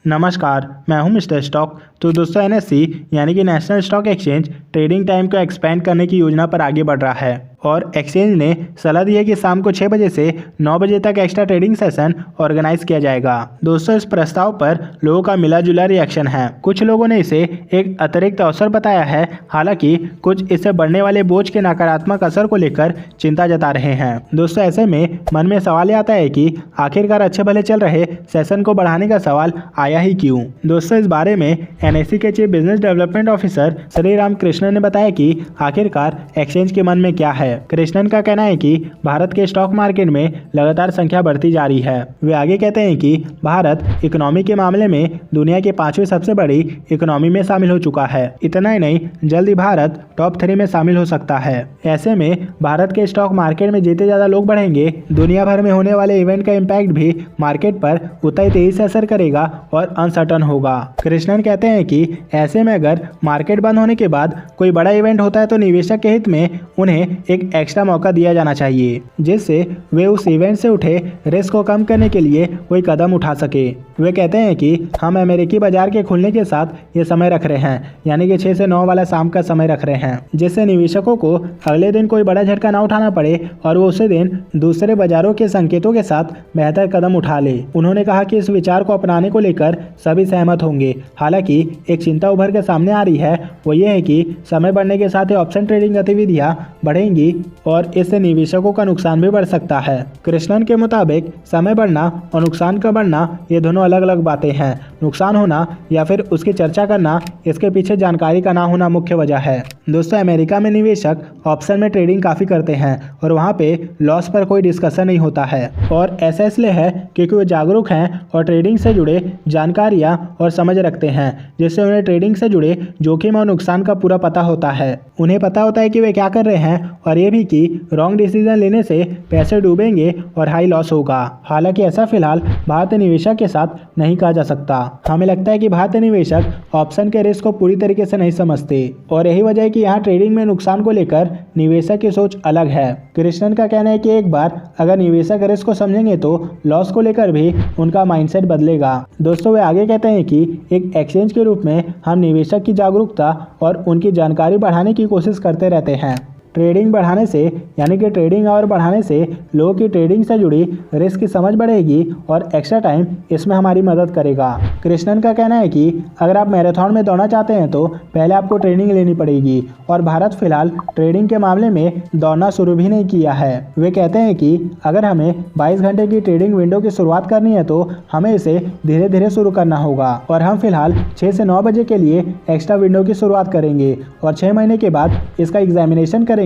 नमस्कार, मैं हूं मिस्टर स्टॉक। तो दोस्तों एनएससी यानी कि national stock exchange trading time को एक्सपेंड करने की योजना पर आगे बढ़ रहा है और एक्सचेंज ने सलाह दी है कि शाम को 6 बजे से 9 बजे तक एक्स्ट्रा ट्रेडिंग सेशन ऑर्गेनाइज किया जाएगा। दोस्तों इस प्रस्ताव पर लोगों का मिला जुला रिएक्शन है। कुछ लोगों ने इसे एक अतिरिक्त अवसर बताया है, हालांकि कुछ इससे बढ़ने वाले बोझ के नकारात्मक असर को लेकर चिंता जता रहे हैं। दोस्तों ऐसे में मन में सवाल आता है कि आखिरकार अच्छे भले चल रहे सेशन को बढ़ाने का सवाल आया ही क्यों। दोस्तों इस बारे में एनएससी के chief business development officer Shri Ram Krishnan ने बताया कि आखिरकार एक्सचेंज के मन में क्या है। कृष्णन का कहना है कि भारत के स्टॉक मार्केट में लगातार संख्या बढ़ती जा रही है। वे आगे कहते हैं कि भारत इकोनॉमी के मामले में दुनिया के 5वीं सबसे बड़ी इकोनॉमी में शामिल हो चुका है। इतना ही नहीं, जल्द ही भारत टॉप 3 में शामिल हो सकता है। ऐसे में भारत के स्टॉक मार्केट में जितने ज्यादा लोग बढ़ेंगे, दुनिया भर में होने वाले इवेंट का इम्पैक्ट भी मार्केट पर उतना ही तेजी से असर करेगा और अनसर्टन होगा। कृष्णन कहते हैं कि ऐसे में अगर मार्केट बंद होने के बाद कोई बड़ा इवेंट होता है तो निवेशक के हित में उन्हें एक एक्स्ट्रा मौका दिया जाना चाहिए, जिससे वे उस इवेंट से उठे रिस्क को कम करने के लिए कोई कदम उठा सके। वे कहते हैं कि हम अमेरिकी बाजार के खुलने के साथ ये समय रख रहे हैं, यानी कि 6 से 9 वाला शाम का समय रख रहे हैं, जिससे निवेशकों को अगले दिन कोई बड़ा झटका ना उठाना पड़े और वो उसी दिन दूसरे बाजारों के संकेतों के साथ बेहतर कदम उठा ले। उन्होंने कहा कि इस विचार को अपनाने को लेकर सभी सहमत होंगे। हालांकि एक चिंता उभर के सामने आ रही है, वो ये है कि समय बढ़ने के साथ ही ऑप्शन ट्रेडिंग गतिविधियां बढ़ेंगी और इससे निवेशकों का नुकसान भी बढ़ सकता है। कृष्णन के मुताबिक समय बढ़ना और नुकसान का बढ़ना ये दोनों अलग अलग बातें हैं। नुकसान होना या फिर उसकी चर्चा करना, इसके पीछे जानकारी का ना होना मुख्य वजह है। दोस्तों अमेरिका में निवेशक ऑप्शन में ट्रेडिंग काफी करते हैं और वहाँ पे लॉस पर कोई डिस्कशन नहीं होता है, और ऐसा इसलिए है क्योंकि वो जागरूक हैं और ट्रेडिंग से जुड़े जानकारियाँ और समझ रखते हैं, जिससे उन्हें ट्रेडिंग से जुड़े जोखिम और नुकसान का पूरा पता होता है। उन्हें पता होता है कि वे क्या कर रहे हैं और ये भी कि रॉन्ग डिसीजन लेने से पैसे डूबेंगे और हाई लॉस होगा। हालांकि ऐसा फिलहाल भारतीय निवेशक के साथ नहीं कहा जा सकता। हमें लगता है कि भारतीय निवेशक ऑप्शन के रिस्क को पूरी तरीके से नहीं समझते और यही वजह है कि यहाँ ट्रेडिंग में नुकसान को लेकर निवेशक की सोच अलग है। कृष्णन का कहना है कि एक बार अगर निवेशक रिस्क को समझेंगे तो लॉस को लेकर भी उनका माइंडसेट बदलेगा। दोस्तों वे आगे कहते हैं कि एक एक्सचेंज के रूप में हम निवेशक की जागरूकता और उनकी जानकारी बढ़ाने की कोशिश करते रहते हैं। ट्रेडिंग बढ़ाने से यानी कि ट्रेडिंग आवर बढ़ाने से लोगों की ट्रेडिंग से जुड़ी रिस्क की समझ बढ़ेगी और एक्स्ट्रा टाइम इसमें हमारी मदद करेगा। कृष्णन का कहना है कि अगर आप मैराथन में दौड़ना चाहते हैं तो पहले आपको ट्रेनिंग लेनी पड़ेगी और भारत फिलहाल ट्रेडिंग के मामले में दौड़ना शुरू भी नहीं किया है। वे कहते हैं कि अगर हमें 22 घंटे की ट्रेडिंग विंडो की शुरुआत करनी है तो हमें इसे धीरे धीरे शुरू करना होगा और हम फिलहाल 6 से 9 बजे के लिए एक्स्ट्रा विंडो की शुरुआत करेंगे और 6 महीने के बाद इसका एग्जामिनेशन करेंगे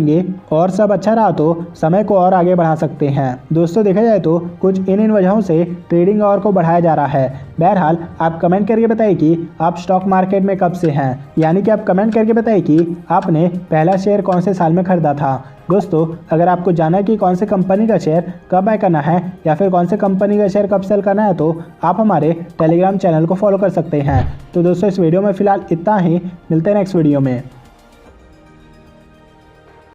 और सब अच्छा रहा तो समय को और आगे बढ़ा सकते हैं। दोस्तों देखा जाए तो कुछ इन वजहों से ट्रेडिंग आवर को बढ़ाया जा रहा है। बहरहाल आप कमेंट करके बताइए कि आप स्टॉक मार्केट में कब से हैं, यानी कि आप कमेंट करके बताइए कि आपने पहला शेयर कौन से साल में खरीदा था। दोस्तों अगर आपको जाना है कि कौन से कंपनी का शेयर कब बाय करना है या फिर कौन से कंपनी का शेयर कब सेल करना है, तो आप हमारे टेलीग्राम चैनल को फॉलो कर सकते हैं। तो दोस्तों इस वीडियो में फिलहाल इतना ही, मिलते हैं नेक्स्ट वीडियो में।